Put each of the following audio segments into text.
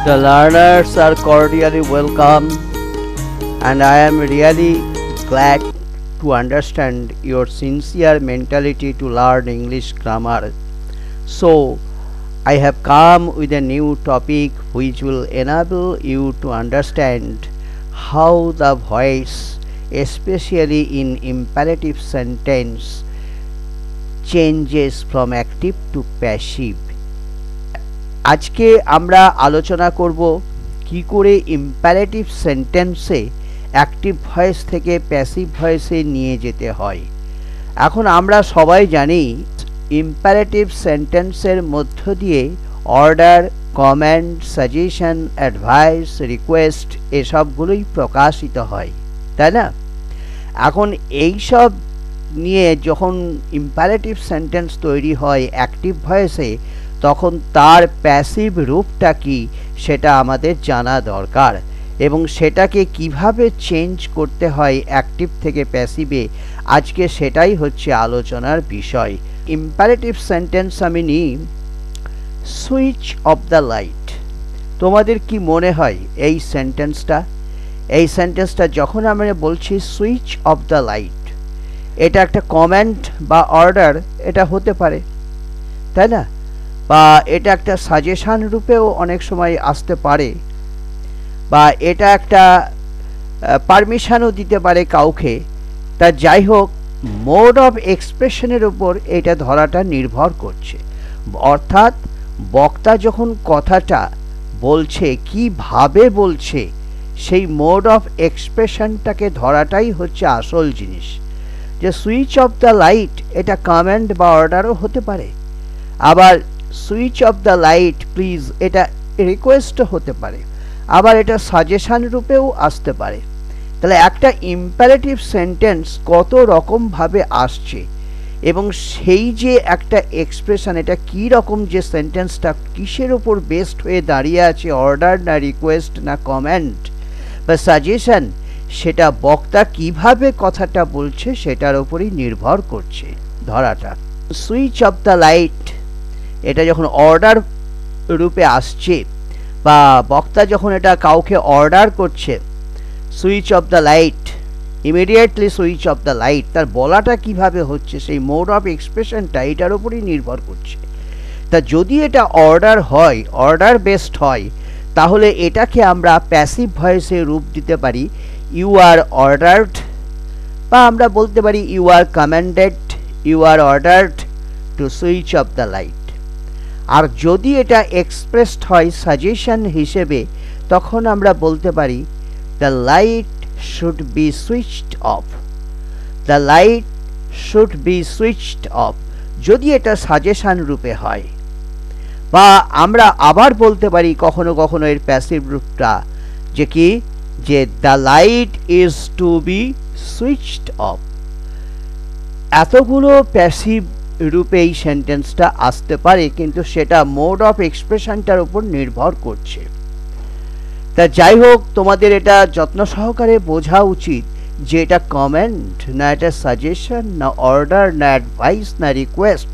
The learners are cordially welcome, and I am really glad to understand your sincere mentality to learn English grammar. So, I have come with a new topic which will enable you to understand how the voice, especially in imperative sentence, changes from active to passive. আজকে আমরা আলোচনা করব কি করে imperative সেন্টেন্সে active voice থেকে passive ভয়েসে নিয়ে যেতে হয়। এখন আমরা সবাই জানি ইম্পারেটিভ সেন্টেন্সের মধ্য দিয়ে order, comment, suggestion, advice, request এসবগুলোই প্রকাশিত হয়, তাই না? এখন এই সব নিয়ে যখন ইম্পারেটিভ সেন্টেন্স তৈরি হয় অ্যাক্টিভ ভয়েসে, তখন তার প্যাসিভ রূপটা কি সেটা আমাদের জানা দরকার, এবং সেটাকে কিভাবে চেঞ্জ করতে হয় অ্যাক্টিভ থেকে প্যাসিভে, আজকে সেটাই হচ্ছে আলোচনার বিষয়। ইম্পারেটিভ সেন্টেন্স আমি নিই, সুইচ অফ দ্য লাইট। তোমাদের কি মনে হয় এই সেন্টেন্সটা যখন আমরা বলছি সুইচ অফ দ্য লাইট, এটা একটা কমেন্ট বা অর্ডার এটা হতে পারে, তাই না? বা এটা একটা সাজেশন রূপেও অনেক সময় আসতে পারে, বা এটা একটা পারমিশনও দিতে পারে কাউকে। তা যাই হোক, মোড অফ এক্সপ্রেশনের উপর এটা ধরাটা নির্ভর করছে, অর্থাৎ বক্তা যখন কথাটা বলছে কিভাবে বলছে সেই মোড অফ এক্সপ্রেশনটাকে ধরাটাই হচ্ছে আসল জিনিস। যে সুইচ অফ দ্য লাইট এটা কমেন্ট বা অর্ডারও হতে পারে, আবার switch off the light please এটা রিকোয়েস্টও হতে পারে, আবার এটা সাজেশন রূপেও আসতে পারে। তাহলে একটা ইম্পারেটিভ সেন্টেন্স কত রকমভাবে আসছে, এবং সেই যে একটা এক্সপ্রেশন, এটা কী রকম, যে সেন্টেন্সটা কিসের ওপর বেসড হয়ে দাঁড়িয়ে আছে, অর্ডার না রিকোয়েস্ট না কমেন্ট বা সাজেশন, সেটা বক্তা কিভাবে কথাটা বলছে সেটার ওপরই নির্ভর করছে ধরাটা। সুইচ অফ দ্য লাইট এটা যখন অর্ডার রূপে আসছে, বা বক্তা যখন এটা কাউকে অর্ডার করছে, switch off the light, immediately switch off the light, তার বলাটা কিভাবে হচ্ছে সেই মোড অফ এক্সপ্রেশনটা এটার উপরই নির্ভর করছে। তা যদি এটা অর্ডার হয়, অর্ডার বেসড হয়, তাহলে এটাকে আমরা প্যাসিভ ভয়েসে রূপ দিতে পারি ইউ আর অর্ডারড, বা আমরা বলতে পারি you are commanded, you are ordered to switch off the light. আর যদি এটা এক্সপ্রেসড হয় সাজেশন হিসেবে, তখন আমরা বলতে পারি the light should be switched of, the light should be switched of, যদি এটা সাজেশন রূপে হয়। বা আমরা আবার বলতে পারি কখনো কখনো এর প্যাসিভ রূপটা যে কি, যে the light is to be switched off. এতগুলো প্যাসিভ রূপে এই সেন্টেন্সটা আসতে পারে, কিন্তু সেটা মোড অফ এক্সপ্রেশনটার উপর নির্ভর করছে। তা যাই হোক, তোমাদের এটা যত্ন সহকারে বোঝা উচিত যে এটা কমেন্ট না এটা সাজেশন না অর্ডার না অ্যাডভাইস না রিকোয়েস্ট,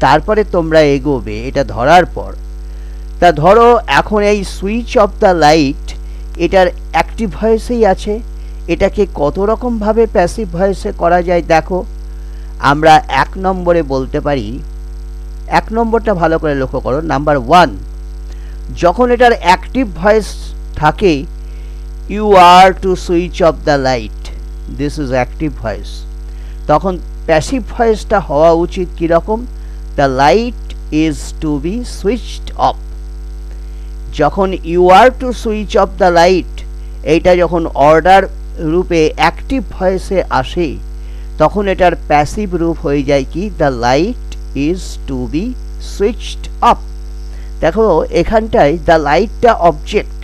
তারপরে তোমরা এগোবে এটা ধরার পর। তা ধরো এখন এই সুইচ অফ দ্য লাইট এটার অ্যাক্টিভ ভয়েসেই আছে, এটাকে কত রকমভাবে প্যাসিভ ভয়েসে করা যায় দেখো। আমরা এক নম্বরে বলতে পারি, এক নম্বরটা ভালো করে লক্ষ্য করো, নাম্বার 1, যখন এটার অ্যাক্টিভ ভয়েস থাকে you are to switch off the light, this is active voice, তখন প্যাসিভ ভয়েসটা হওয়া উচিত কীরকম, the light is to be switched off. যখন you are to switch off the light এইটা যখন অর্ডার রূপে অ্যাক্টিভ ভয়েসে আসে, তখন এটার প্যাসিভ রূপ হয়ে যায় কি, the light is to be switched off. দেখো এখানটায় দ্য লাইটটা অবজেক্ট,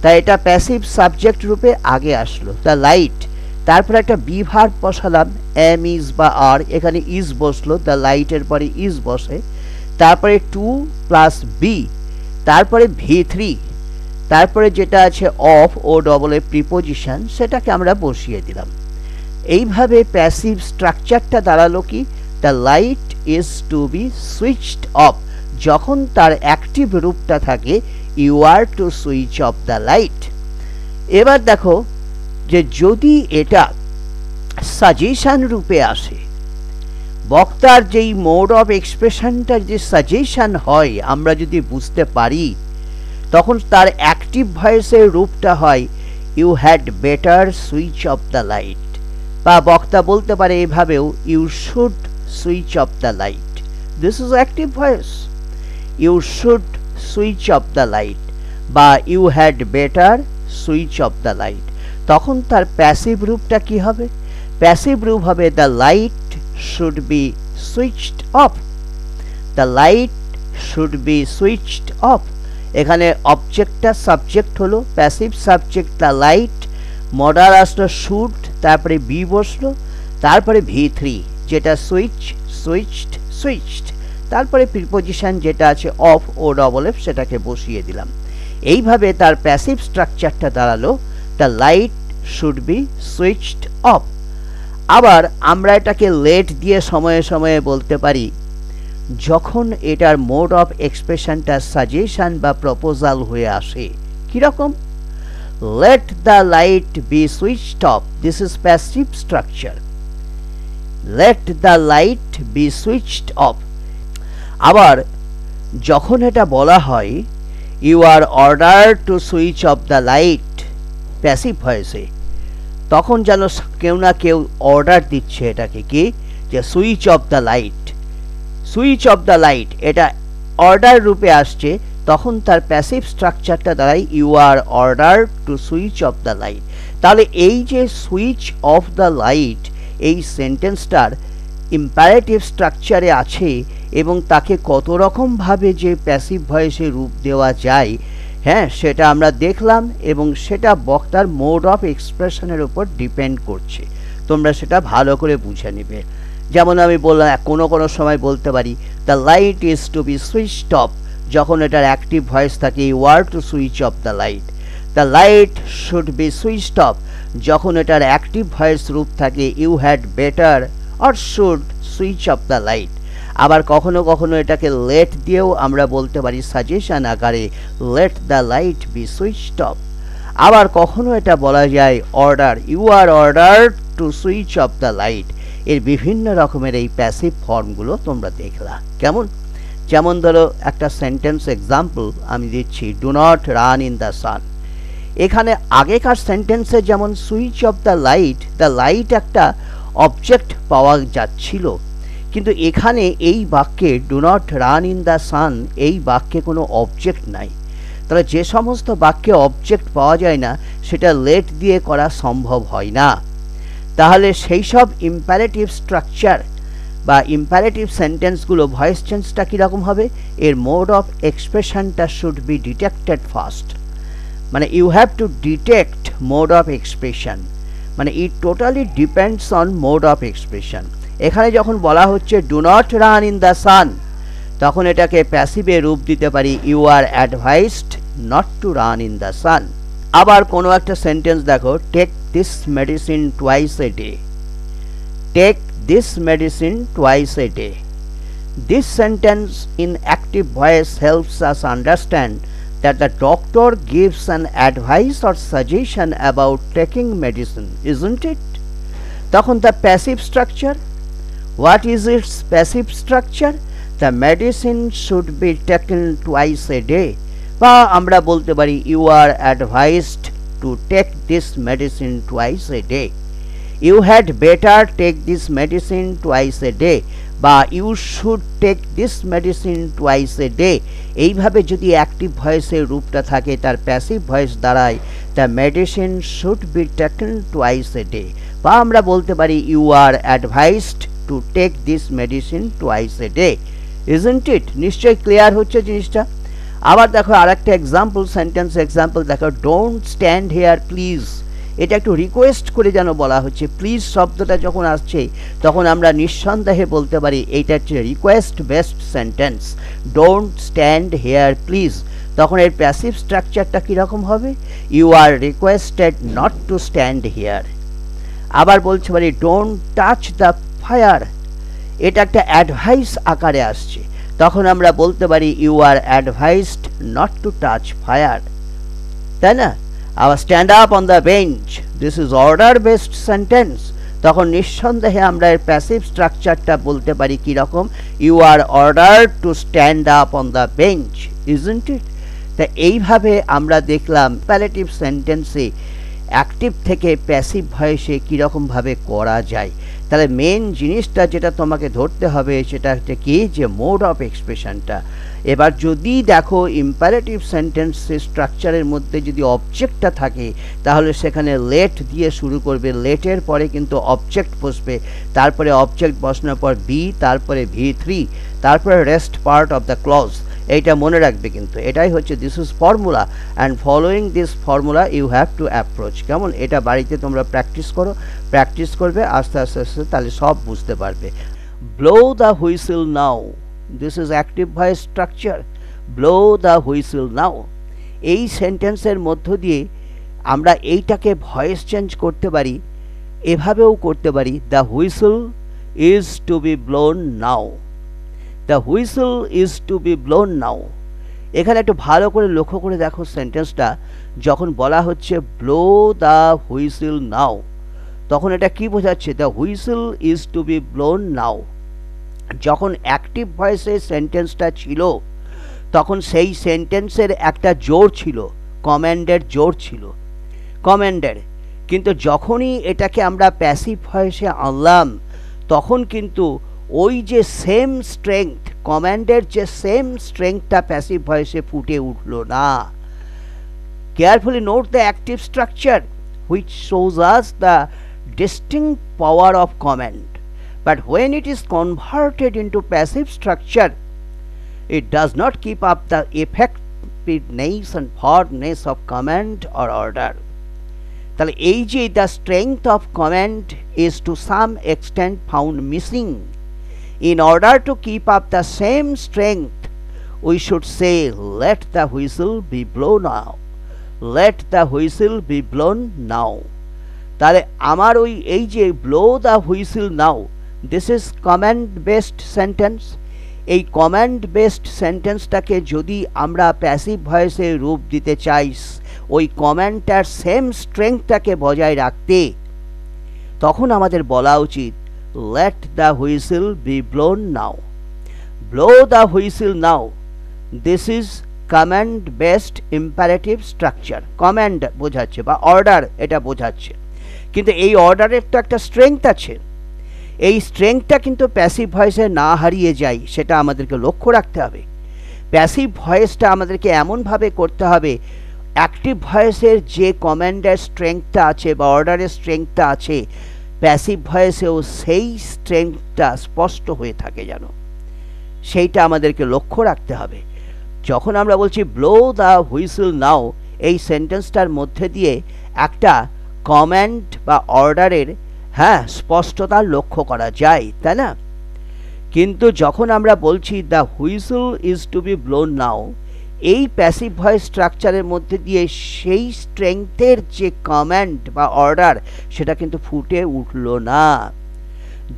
তাই এটা প্যাসিভ সাবজেক্ট রূপে আগে আসলো দ্য লাইট, তারপরে একটা বি ভার্ব বসালাম, এম ইজ বা আর, এখানে ইজ বসলো, দ্য লাইটের পরে ইজ বসে, তারপরে টু প্লাস বি, তারপরে V3, তারপরে যেটা আছে অফ ও ডবল এ প্রিপোজিশন, সেটাকে আমরা বসিয়ে দিলাম। এইভাবে প্যাসিভ স্ট্রাকচারটা দাঁড়ালো কি, the light is to be switched off. যখন তার অ্যাক্টিভ রূপটা থাকে you are to switch off the light. এবার দেখো যে যদি এটা সাজেশন রূপে আসে, বক্তার যেই মোড অফ এক্সপ্রেশনটা যে সাজেশন হয় আমরা যদি বুঝতে পারি, তখন তার অ্যাক্টিভ ভয়েসের রূপটা হয় you had better switch off the light, বা বক্তা বলতে পারে এভাবেও you should switch off the light. This is active voice, you should switch off the light বা you had better switch off the light. তখন তার প্যাসিভ রূপটা কি হবে? প্যাসিভ রূপ হবে the light should be switched off, the light should be switched off। এখানে অবজেক্টটা subject হলো, passive subject the light, modal আসলো শুড, তারপরে বি বসলো, তারপরে V3 যেটা সুইচ, সুইচড, সুইচড, তারপরে প্রিপোজিশন যেটা আছে অফ ও ডবল এফ সেটাকে বসিয়ে দিলাম। এইভাবে তার প্যাসিভ স্ট্রাকচারটা দাঁড়ালো the light should be switched off. আবার আমরা এটাকে লেট দিয়ে সময়ে সময়ে বলতে পারি যখন এটার মোড অফ এক্সপ্রেশনটা সাজেশন বা প্রপোজাল হয়ে আসে। কিরকম? Let the light be switched off, this is passive structure, let the light be switched off. আবার যখন এটা বলা হয় you are order to switch off the light passive ভয়েসে, তখন যেন কেউ না কেউ অর্ডার দিচ্ছে এটাকে, কি যে switch off the light, switch off the light, এটা অর্ডার রূপে আসছে, তখন তার প্যাসিভ স্ট্রাকচারটা দাঁড়ায় you are order to switch off the light. তাহলে এই যে সুইচ অফ দ্য লাইট এই সেন্টেন্সটার ইম্পারেটিভ স্ট্রাকচারে আছে এবং তাকে কত রকমভাবে যে প্যাসিভ ভয়েসে রূপ দেওয়া যায়, হ্যাঁ, সেটা আমরা দেখলাম এবং সেটা বক্তার মোড অফ এক্সপ্রেশনের উপর ডিপেন্ড করছে। তোমরা সেটা ভালো করে বুঝে নেবে। যেমন আমি বললাম কোনো কোনো সময় বলতে পারি the light is to be switched off, যখন এটার অ্যাক্টিভ ভয়েস থাকে you are to switch off the light. The light should be switched off, যখন এটার অ্যাক্টিভ ভয়েস রূপ থাকে you had better or should switch off the light. আবার কখনো কখনো এটাকে লেট দিয়েও আমরা বলতে পারি সাজেশন আকারে let the light be switched off. আবার কখনো এটা বলা যায় order, you are order to switch off the light. এর বিভিন্ন রকমের এই প্যাসিভ ফর্মগুলো তোমরা দেখলা কেমন। যেমন ধরো একটা সেন্টেন্স এক্সাম্পল আমি দিচ্ছি, do not run in the সান। এখানে আগেকার সেন্টেন্সে যেমন সুইচ অফ দ্য লাইট একটা অবজেক্ট পাওয়া যাচ্ছিল, কিন্তু এখানে এই বাক্যে do not run in the সান এই বাক্যে কোনো অবজেক্ট নাই। তাহলে যে সমস্ত বাক্যে অবজেক্ট পাওয়া যায় না সেটা লেট দিয়ে করা সম্ভব হয় না। তাহলে সেই সব ইম্পারেটিভ স্ট্রাকচার বা ইম্পারেটিভ সেন্টেন্সগুলো ভয়েস চেঞ্জটা কীরকম হবে? এর মোড অফ এক্সপ্রেশনটা শুড বি ডিটেক্টেড ফার্স্ট, মানে you have to detect mode of expression, মানে it totally depends on mode of expression. এখানে যখন বলা হচ্ছে do not run in the sun, তখন এটাকে প্যাসিভে রূপ দিতে পারি you are advised not to run in the sun. আবার কোনো একটা সেন্টেন্স দেখো, take this medicine twice a day, take this medicine twice a day. This sentence in active voice helps us understand that the doctor gives an advice or suggestion about taking medicine, isn't it? তখন the passive structure, what is its passive structure? The medicine should be taken twice a day, বা আমরা বলতে পারি you are advised to take this medicine twice a day, you had better take this medicine twice a day, বা you should take this medicine twice a day. এইভাবে যদি active ভয়েসের রূপটা থাকে তার প্যাসিভ ভয়েস দাঁড়ায় the medicine should be taken twice a day, বা আমরা বলতে পারি you are advised to take this medicine twice a day. Isn't it? নিশ্চয়ই ক্লিয়ার হচ্ছে জিনিসটা। আবার দেখো আরেকটা এক্সাম্পল, সেন্টেন্স এক্সাম্পল দেখো, ডোন্ট স্ট্যান্ড হেয়ার প্লিজ। এটা একটু রিকোয়েস্ট করে যেন বলা হচ্ছে। প্লিজ শব্দটা যখন আসছে তখন আমরা নিঃসন্দেহে বলতে পারি এইটা হচ্ছে request based sentence, don't stand here please. তখন এর প্যাসিভ স্ট্রাকচারটা কীরকম হবে? You are requested not to stand here. আবার বলতে পারি ডোন্ট টাচ দ্য ফায়ার, এটা একটা অ্যাডভাইস আকারে আসছে। তখন আমরা বলতে পারি you are advised not to touch fire, তাই না? আবার stand up on the bench, this is order based sentence. তখন নিঃসন্দেহে আমরা এর প্যাসিভ স্ট্রাকচারটা বলতে পারি কি রকম, you are order to stand up on the bench, isn't it? তা এইভাবে আমরা দেখলাম ইম্পারেটিভ সেন্টেন্সে অ্যাক্টিভ থেকে প্যাসিভ ভয়েসে কীরকমভাবে করা যায়। তাহলে মেন জিনিসটা যেটা তোমাকে ধরতে হবে সেটা হচ্ছে কি, যে মোড অফ এক্সপ্রেশনটা। এবার যদি দেখো ইম্পারেটিভ সেন্টেন্সের স্ট্রাকচারের মধ্যে যদি অবজেক্টটা থাকে তাহলে সেখানে লেট দিয়ে শুরু করবে, লেটের পরে কিন্তু অবজেক্ট বসবে, তারপরে অবজেক্ট বসানোর পর বি, তারপরে V3, তারপরে rest part of the clause. এইটা মনে রাখবে, কিন্তু এটাই হচ্ছে this is formula, and following this formula you have to approach. কেমন? এটা বাড়িতে তোমরা প্র্যাকটিস করো, প্র্যাকটিস করবে আস্তে আস্তে আস্তে, তাহলে সব বুঝতে পারবে। Blow the whistle now, this is active voice structure. Blow the whistle now, এই সেন্টেন্সের মধ্য দিয়ে আমরা এইটাকে ভয়েস চেঞ্জ করতে পারি, এভাবেও করতে পারি, the whistle is to be blown now, the whistle is to be blown now. এখানে একটু ভালো করে লক্ষ্য করে দেখো সেন্টেন্সটা, যখন বলা হচ্ছে ব্লো দ্য হুইসেল নাও, তখন এটা কি বোঝাচ্ছে? The whistle is to be blown now. যখন অ্যাক্টিভ ভয়েসে সেন্টেন্সটা ছিল তখন সেই সেন্টেন্সের একটা জোর ছিল, কমান্ডের জোর ছিল, কমান্ডের। কিন্তু যখনই এটাকে আমরা প্যাসিভ ভয়েসে আনলাম তখন কিন্তু ওই যে সেম স্ট্রেংথ, কমান্ডের যে সেম স্ট্রেংথটা প্যাসিভ ভয়েসে ফুটে উঠল না। Carefully note the active structure which shows us the distinct power of command, but when it is converted into passive structure it does not keep up the effectiveness and firmness of command or order. তাহলে এই যে the strength of command is to some extent found missing. In order to keep up the same strength we should say let the whistle be blown now, let the whistle be blown now. তাহলে আমার ওই এই যে blow the whistle now, this is command based sentence. এই command based সেন্টেন্সটাকে যদি আমরা passive ভয়েসে রূপ দিতে চাই, ওই কমান্ডটার সেম স্ট্রেংথটাকে বজায় রাখতে, তখন আমাদের বলা উচিত let the whistle be blown now, blow the whistle now. This is command based imperative structure. Command বোঝাচ্ছে বা অর্ডার এটা বোঝাচ্ছে, কিন্তু এই অর্ডারের তো একটা স্ট্রেংথ আছে, এই স্ট্রেংথটা কিন্তু প্যাসিভ ভয়েসে না হারিয়ে যায়, সেটা আমাদেরকে লক্ষ্য রাখতে হবে। প্যাসিভ ভয়েসটা আমাদেরকে এমনভাবে করতে হবে অ্যাক্টিভ ভয়েসের যে কমান্ডের স্ট্রেংথটা আছে বা অর্ডারের স্ট্রেংথটা আছে, প্যাসিভ ভয়েসেও সেই স্ট্রেংথটা স্পষ্ট হয়ে থাকে যেন, সেইটা আমাদেরকে লক্ষ্য রাখতে হবে। যখন আমরা বলছি ব্লো দ্য হুইসেল নাও, এই সেন্টেন্সটার মধ্যে দিয়ে একটা কমান্ড বা অর্ডারের স্পষ্টতা লক্ষ্য করা যায়, তাই না? কিন্তু যখন আমরা বলছি the whistle is to be blown now, এই প্যাসিভ ভয়েস স্ট্রাকচারের মধ্যে দিয়ে সেই স্ট্রেংথের যে কমান্ড বা অর্ডার সেটা কিন্তু ফুটে উঠল না।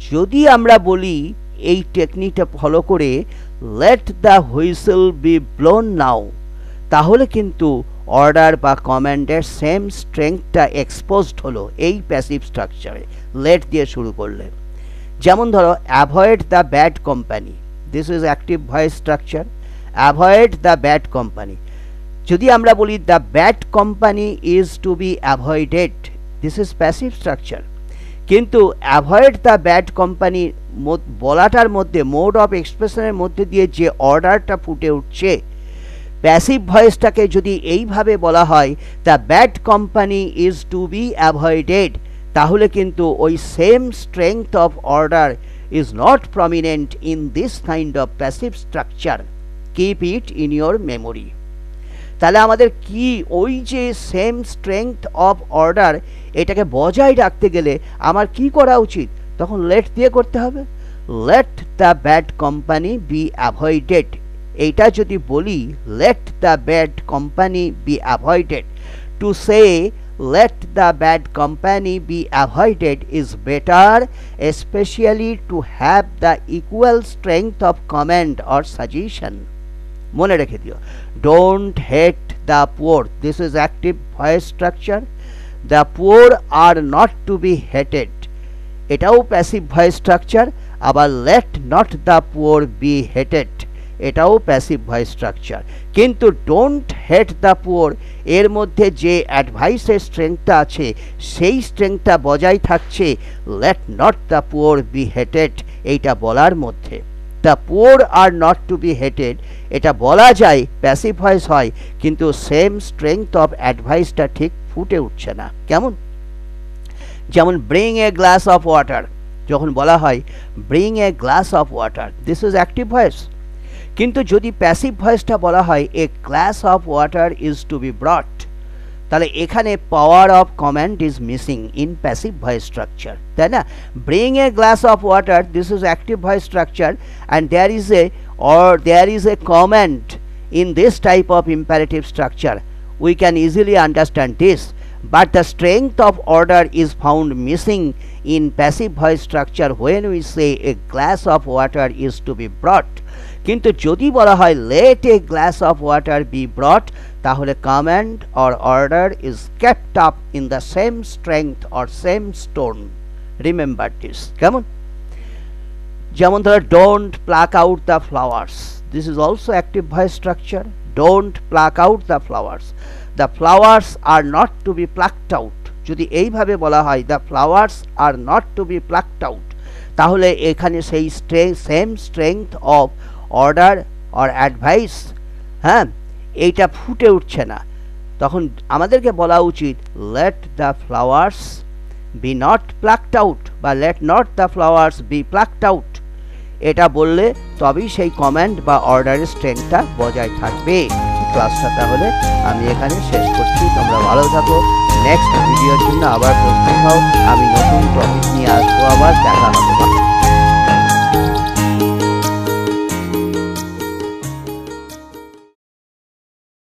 যদি আমরা বলি এই টেকনিকটা ফলো করে let the whistle be blown now, তাহলে কিন্তু অর্ডার বা কমান্ডের সেম স্ট্রেংথটা এক্সপোজড হলো এই প্যাসিভ স্ট্রাকচারে লেট দিয়ে শুরু করলে। যেমন ধরো avoid the bad company, this is active voice structure. Avoid the bad company, যদি আমরা বলি the bad company is to be avoided, this is passive structure. কিন্তু অ্যাভয়েড দ্য ব্যাড কোম্পানি বলাটার মধ্যে মোড অফ এক্সপ্রেশনের মধ্যে দিয়ে যে অর্ডারটা ফুটে উঠছে, প্যাসিভ ভয়েসটাকে যদি এইভাবে বলা হয় the bad company is to be avoided, তাহলে কিন্তু ওই same strength of order is not prominent in this kind of passive structure. Keep it in your memory. তাহলে আমাদের কি ওই যে সেম স্ট্রেংথ অফ অর্ডার এটাকে বজায় রাখতে গেলে আমার কি করা উচিত? তখন লেট দিয়ে করতে হবে, let the bad company be avoided. এইটা যদি বলি let the bad company be avoided, to say let the bad company be avoided is better, especially to have the equal strength of comment or suggestion. মনে রেখে দিও, don't hate the poor. This is active voice structure. The poor are not to be hated. এটাও passive voice structure. আবার let not the poor be hated, এটাও passive voice structure. কিন্তু don't hate the poor এর মধ্যে যে অ্যাডভাইসের স্ট্রেংথটা আছে সেই স্ট্রেংথটা বজায় থাকছে let not the poor be hated এইটা বলার মধ্যে। The poor are not to be hated এটা বলা যায়, প্যাসিভ ভয়েস হয়, কিন্তু সেম স্ট্রেংথ অফ অ্যাডভাইসটা ঠিক ফুটে উঠছে না। কেমন? যেমন bring a glass of water, যখন বলা হয় bring a glass of water, this is active voice. কিন্তু যদি প্যাসিভ ভয়েসটা বলা হয় a glass of water is to be brought, তাহলে এখানে power of command is missing in passive voice structure, তাই না? Bring a glass of water, this is active voice structure and there is a command in this type of imperative structure. We can easily understand this, but the strength of order is found missing in passive voice structure when we say a glass of water is to be brought. কিন্তু যদি বলা হয় let a glass of water be brought, তাহলে command or order is kept up in the same strength or same tone. Remember this. কেমন? যেমন ধরো don't pluck out the flowers, this is also active voice structure. Don't pluck out the flowers, the flowers are not to be plucked out, যদি এইভাবে বলা হয় the flowers are not to be plucked out, তাহলে এখানে সেই same strength of order or advice, হ্যাঁ, এইটা ফুটে উঠছে না। তখন আমাদেরকে বলা উচিত let the flowers be not plucked out বা let not the flowers be plucked out, এটা বললে তবেই সেই কমান্ড বা অর্ডারের স্ট্রেংথটা বজায় থাকবে। ক্লাসটা তাহলে আমি এখানে শেষ করছি, তোমরা ভালো থাকো। নেক্সট ভিডিওর জন্য আবার প্রস্তুত হও, আমি নতুন টপিক নিয়ে আসবো, আবার দেখা হবে।